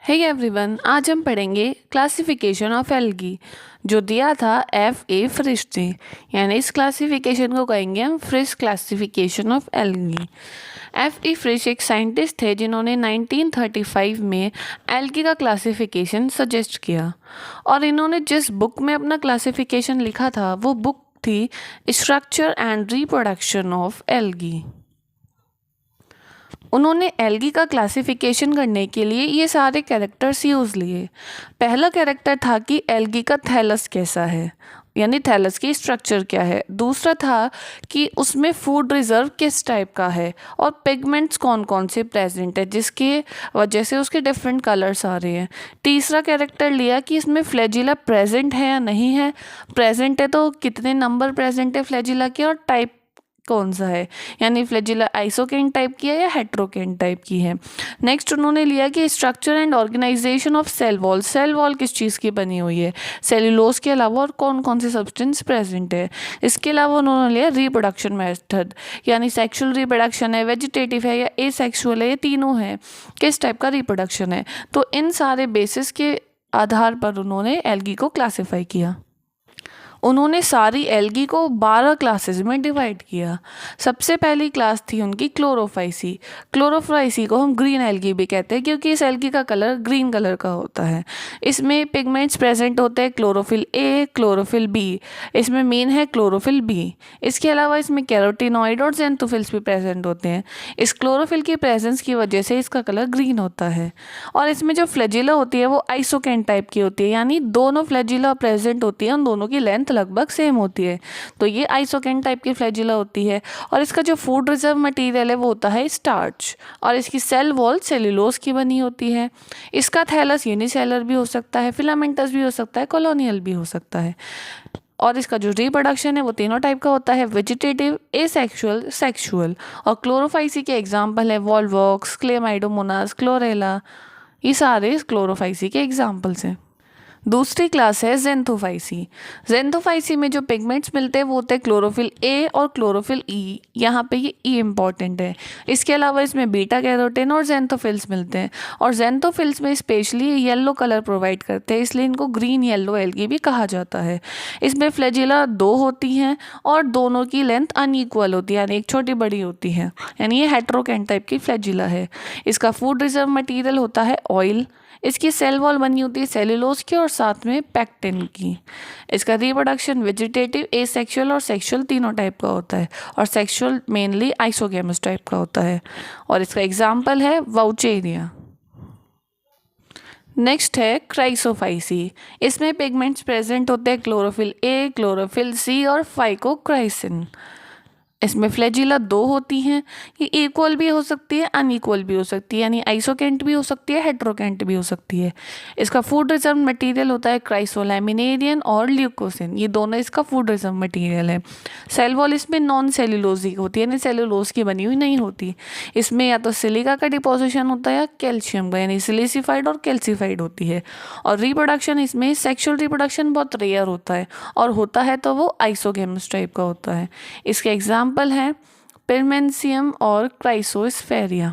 Hey everyone, आज हम पढ़ेंगे क्लासिफिकेशन ऑफ एल्गी जो दिया था F.A. फ्रिश ने। यानी इस क्लासिफिकेशन को कहेंगे हम फ्रिश क्लासिफिकेशन ऑफ एल्गी। F.E. फ्रिश एक साइंटिस्ट थे जिन्होंने 1935 में एल्गी का क्लासिफिकेशन सजेस्ट किया और इन्होंने जिस बुक में अपना क्लासिफिकेशन लिखा था वो बुक थी structure and reproduction of algae. उन्होंने एल्गी का क्लासिफिकेशन करने के लिए ये सारे कैरेक्टर्स यूज़ लिए। पहला कैरेक्टर था कि एल्गी का थैलस कैसा है, यानी थैलस की स्ट्रक्चर क्या है। दूसरा था कि उसमें फूड रिजर्व किस टाइप का है और पिगमेंट्स कौन कौन से प्रेजेंट है जिसके वजह से उसके डिफरेंट कलर्स आ रहे हैं। तीसरा कैरेक्टर लिया कि इसमें फ्लैजिला प्रेजेंट है या नहीं है, प्रेजेंट है तो कितने नंबर प्रेजेंट है फ्लैजिला के और टाइप कौन सा है, यानी फ्लैजिला आइसोकेन टाइप की है या हेट्रोकेन टाइप की है। नेक्स्ट उन्होंने लिया कि structure and organisation of cell wall, cell wall किस चीज़ की बनी हुई है, सेल्यूलोज के अलावा और कौन कौन से सब्सटेंस प्रेजेंट है। इसके अलावा उन्होंने लिया रिप्रोडक्शन मेथड, यानी सेक्सुअल रिप्रोडक्शन है, वेजिटेटिव है या एसेक्सुअल है, ये तीनों है, किस टाइप का रिप्रोडक्शन है। तो इन सारे बेसिस के आधार पर उन्होंने एल्गी को क्लासीफाई किया। उन्होंने सारी एल्गी को 12 क्लासेस में डिवाइड किया। सबसे पहली क्लास थी उनकी क्लोरोफाइसी। क्लोरोफाइसी को हम ग्रीन एल्गी भी कहते हैं क्योंकि इस एल्गी का कलर ग्रीन कलर का होता है। इसमें पिगमेंट्स प्रेजेंट होते हैं क्लोरोफिल ए, क्लोरोफिल बी, इसमें मेन है क्लोरोफिल बी। इसके अलावा इसमें कैरोटीनॉइड और जेंथोफिल्स भी प्रेजेंट होते हैं। इस क्लोरोफिल की प्रेजेंस की वजह से इसका कलर ग्रीन होता है। और इसमें जो फ्लैजिला होती है वो आइसोकेन टाइप की होती है, यानी दोनों फ्लैजिला प्रेजेंट होती है, उन दोनों की लेंथ लगभग सेम होती है। तो ये आइसोकेन टाइप की फ्लैजिला होती है। और इसका जो फूड रिजर्व मटेरियल है वो होता है स्टार्च और इसकी सेल वॉल सेल्यूलोज की बनी होती है। इसका थैलस यूनिसेलर भी हो सकता है, फिलामेंटस भी हो सकता है, कॉलोनियल भी हो सकता है। और इसका जो रिप्रोडक्शन है वो तीनों टाइप का होता है, वेजिटेटिव, एसेक्सुअल, सेक्सुअल। और क्लोरोफाइसी के एग्जाम्पल है वॉलवॉक्स, क्लेमाइडोमोनास, क्लोरेला, ये सारे क्लोरोफाइसी के एग्जाम्पल्स हैं। दूसरी क्लास है जेंथोफाइसी। जेंथोफाइसी में जो पिगमेंट्स मिलते हैं वो होते हैं क्लोरोफिल ए और क्लोरोफिल ई। यहाँ पे ये ई इम्पॉर्टेंट है। इसके अलावा इसमें बीटा कैरोटीन और जेंथोफिल्स मिलते हैं और जेंथोफिल्स में स्पेशली येलो कलर प्रोवाइड करते हैं, इसलिए इनको ग्रीन येलो एल्गी भी कहा जाता है। इसमें फ्लैजिला 2 होती हैं और दोनों की लेंथ अनइक्वल होती है, यानी एक छोटी बड़ी होती है, यानी ये हेट्रोकेन टाइप की फ्लैजिला है। इसका फूड रिजर्व मटीरियल होता है ऑयल। इसकी सेल वॉल बनी होती है सेल्यूलोज की और साथ में पैक्टिन की। इसका रिप्रोडक्शन वेजिटेटिव, एसेक्सुअल और सेक्सुअल तीनों टाइप का होता है और सेक्सुअल मेनली आइसोगेमस टाइप का होता है। और इसका एग्जाम्पल है वाउचेरिया। नेक्स्ट है क्राइसोफाइसी। इसमें पिगमेंट्स प्रेजेंट होते हैं क्लोरोफिल ए, क्लोरोफिल सी और फाइकोक्राइसिन। इसमें फ्लैजिला 2 होती हैं, ये इक्वल भी हो सकती है, अनइक्वल भी हो सकती है, यानी आइसोकेंट भी हो सकती है, हेट्रोकेंट भी हो सकती है। इसका फूड रिजर्व मटेरियल होता है क्राइसोलैमिनेरियन और ल्यूकोसिन, ये दोनों इसका फूड रिजर्व मटेरियल है। सेल वॉल इसमें नॉन सेल्यूलोजिक होती है, यानी सेल्यूलोज की बनी हुई नहीं होती। इसमें या तो सिलिका का डिपोजिशन होता है या कैल्शियम का, यानी सिलिसिफाइड और कैल्सिफाइड होती है। और रिप्रोडक्शन इसमें सेक्सुअल रिप्रोडक्शन बहुत रेयर होता है और होता है तो वो आइसोगेमस टाइप का होता है। इसके एग्जाम्पल है पिरमेंसियम और क्राइसोस्फेरिया।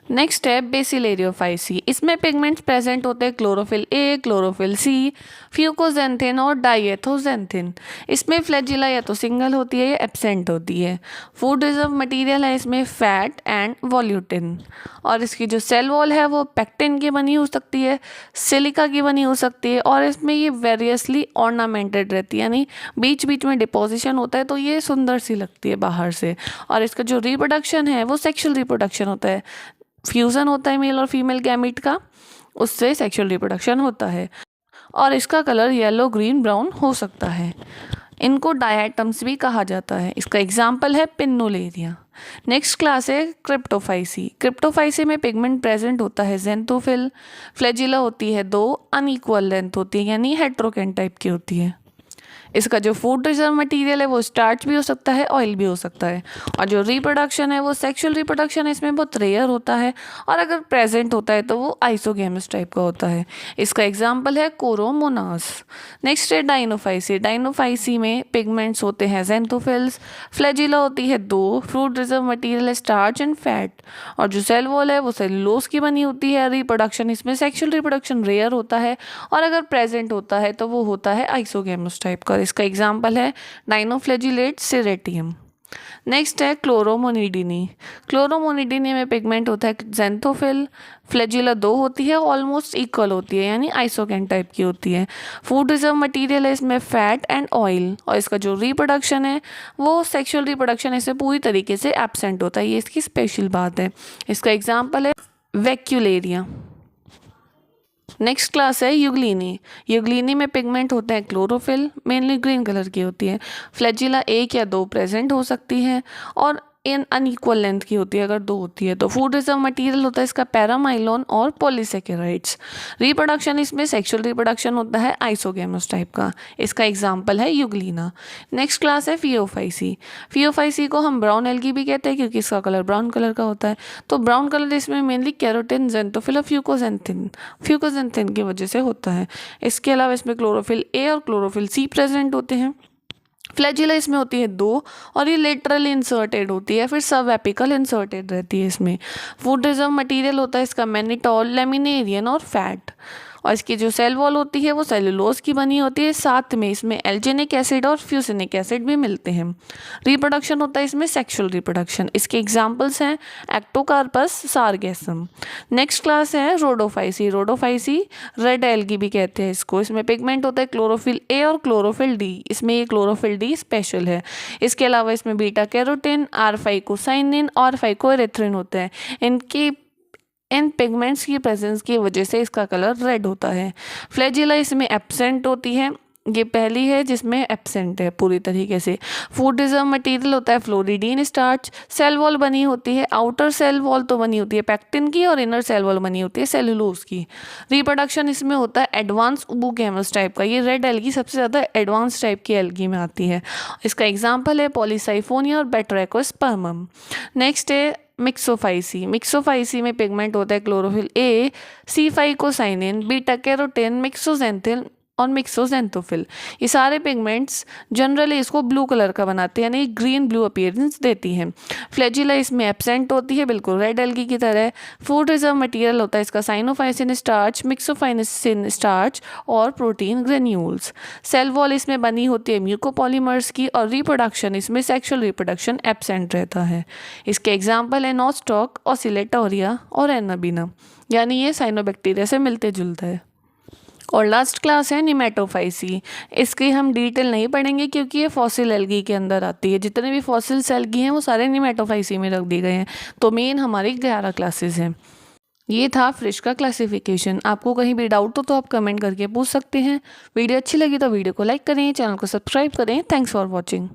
नेक्स्ट है बेसिलेरियोफाइसी। इसमें पिगमेंट्स प्रेजेंट होते हैं chlorophyll A, chlorophyll C, fucoxanthin और डाइएथोजेंथिन। इसमें फ्लैजिला या तो सिंगल होती है या एब्सेंट होती है। फूड रिजर्व मटेरियल है इसमें फैट एंड वॉल्यूटिन। और इसकी जो सेल वॉल है वो पैक्टिन की बनी हो सकती है, सिलिका की बनी हो सकती है और इसमें ये वेरियसली ऑर्नामेंटेड रहती है, यानी बीच बीच में डिपोजिशन होता है तो ये सुंदर सी लगती है बाहर से। और इसका जो रिप्रोडक्शन है वो सेक्सुअल रिप्रोडक्शन होता है, फ्यूज़न होता है मेल और फीमेल गैमीट का, उससे सेक्सुअल रिप्रोडक्शन होता है। और इसका कलर येलो, ग्रीन, ब्राउन हो सकता है। इनको डायटम्स भी कहा जाता है। इसका एग्जाम्पल है पिन्नुलेरिया। नेक्स्ट क्लास है क्रिप्टोफाइसी। क्रिप्टोफाइसी में पिगमेंट प्रेजेंट होता है जेंथोफिल। फ्लैजिला होती है 2, अनइक्वल लेंथ होती है, यानी हेट्रोकेन टाइप की होती है। इसका जो फूड रिजर्व मटेरियल है वो स्टार्च भी हो सकता है, ऑयल भी हो सकता है। और जो रिप्रोडक्शन है वो सेक्सुअल रिप्रोडक्शन है, इसमें बहुत रेयर होता है और अगर प्रेजेंट होता है तो वो आइसोगेमस टाइप का होता है। इसका एग्जाम्पल है कोरोमोनास। नेक्स्ट है डाइनोफाइसी। डाइनोफाइसी में पिगमेंट्स होते हैं ज़ेंथोफिल्स, फ्लैजिला होती है 2, फ्रूट रिजर्व मटेरियल है स्टार्च एंड फैट, और जो सेल वॉल है वो सेलुलोज की बनी होती है। रिप्रोडक्शन इसमें सेक्सुअल रिप्रोडक्शन रेयर होता है और अगर प्रेजेंट होता है तो वो होता है आइसोगेमस टाइप का। इसका एग्जाम्पल है डाइनोफ्लैजिलेट सिरेटियम। नेक्स्ट है क्लोरोमोनिडिनी। क्लोरोमोनिडिनी में पिगमेंट होता है ज़ेंथोफिल, फ्लैजिला 2 होती है, ऑलमोस्ट इक्वल होती है यानी आइसोगेन टाइप की होती है। फूड रिजर्व मटेरियल है इसमें फैट एंड ऑयल, और इसका जो रिप्रोडक्शन है वो सेक्सुअल रिप्रोडक्शन इससे पूरी तरीके से एब्सेंट होता है, ये इसकी स्पेशल बात है। इसका एग्जाम्पल है वैक्यूलेरिया। नेक्स्ट क्लास है यूग्लिनी। यूग्लिनी में पिगमेंट होते हैं क्लोरोफिल, मेनली ग्रीन कलर की होती है। फ्लैजिला 1 या 2 प्रेजेंट हो सकती है और इन अनइक्वल लेंथ की होती है अगर 2 होती है। तो फूड रिजर्व मटेरियल होता है इसका पैरामाइलोन और पॉलीसेकेराइड्स। रिप्रोडक्शन इसमें सेक्सुअल रिप्रोडक्शन होता है आइसोगेमस टाइप का। इसका एग्जाम्पल है यूग्लिना। नेक्स्ट क्लास है फियोफाइसी। फियोफाइसी को हम ब्राउन एल्गी भी कहते हैं क्योंकि इसका कलर ब्राउन कलर का होता है। तो ब्राउन कलर इसमें मेनली कैरोटीन, ज़ेंथोफिल और फ्यूकोजेंथिन की वजह से होता है। इसके अलावा इसमें क्लोरोफिल ए और क्लोरोफिल सी प्रेजेंट होते हैं। फ्लैजिला इसमें होती है 2 और ये लेटरली इंसर्टेड होती है, फिर सब एपिकल इंसर्टेड रहती है इसमें। फूड रिजर्व मटेरियल होता है इसका मैनिटॉल, लेमिनेरियन और फैट, और इसकी जो सेल वॉल होती है वो सेलुलोज की बनी होती है। साथ में इसमें एल्जेनिक एसिड और फ्यूसिनिक एसिड भी मिलते हैं। रिप्रोडक्शन होता है इसमें सेक्सुअल रिप्रोडक्शन। इसके एग्जाम्पल्स हैं एक्टोकार्पस, सारगेसम। नेक्स्ट क्लास है रोडोफाइसी। रोडोफाइसी रेड एल्गी भी कहते हैं इसको। इसमें पिगमेंट होता है क्लोरोफिल ए और क्लोरोफिल डी, इसमें ये क्लोरोफिल डी स्पेशल है। इसके अलावा इसमें बीटा कैरोटीन, R-फाइकोसाइनिन और फाइकोएरिथ्रिन होते हैं। इन पिगमेंट्स की प्रेजेंस की वजह से इसका कलर रेड होता है। फ्लैजिला इसमें एब्सेंट होती है, ये पहली है जिसमें एब्सेंट है पूरी तरीके से। फूड रिजर्व मटेरियल होता है फ्लोरिडीन स्टार्च। सेल वॉल बनी होती है, आउटर सेल वॉल तो बनी होती है पैक्टिन की और इनर सेल वॉल बनी होती है सेलुलोज की। रिप्रोडक्शन इसमें होता है एडवांस उबुगेमस टाइप का। ये रेड एल्गी सबसे ज़्यादा एडवांस टाइप की एल्गी में आती है। इसका एग्जाम्पल है पॉलीसाइफोनिया और बेट्रैकोस्पर्मम। नेक्स्ट है मिक्सोफाइसी। मिक्सोफाइसी में पिगमेंट होता है क्लोरोफिल ए, C-फाइकोसाइनिन, बीटा कैरोटीन, मिक्सोजेंथिन और मिक्सोजेंथोफिल। ये सारे पिगमेंट्स जनरली इसको ब्लू कलर का बनाते हैं यानी ग्रीन ब्लू अपीयरेंस देती हैं। फ्लैजिला इसमें एब्सेंट होती है बिल्कुल रेड एल्गी की तरह। फूड रिजर्व मटेरियल होता है इसका साइनोफाइसिन स्टार्च, मिक्सोफाइसिन स्टार्च और प्रोटीन ग्रेन्यूल्स। सेल वॉल इसमें बनी होती है म्यूकोपॉलीमर्स की और रिप्रोडक्शन इसमें सेक्सुअल रिप्रोडक्शन एब्सेंट रहता है। इसके एग्जाम्पल है नॉस्टॉक, ऑसिलेटोरिया और एनाबिना, यानी ये साइनोबैक्टीरिया से मिलते जुलता है। और लास्ट क्लास है निमेटोफाइसी। इसकी हम डिटेल नहीं पढ़ेंगे क्योंकि ये फॉसिल एल्गी के अंदर आती है। जितने भी फॉसिल्स एल्गी हैं वो सारे निमेटोफाइसी में रख दिए गए हैं। तो मेन हमारी 11 क्लासेस हैं। ये था फिश का क्लासिफिकेशन। आपको कहीं भी डाउट हो तो आप कमेंट करके पूछ सकते हैं। वीडियो अच्छी लगी तो वीडियो को लाइक करें, चैनल को सब्सक्राइब करें। Thanks for watching.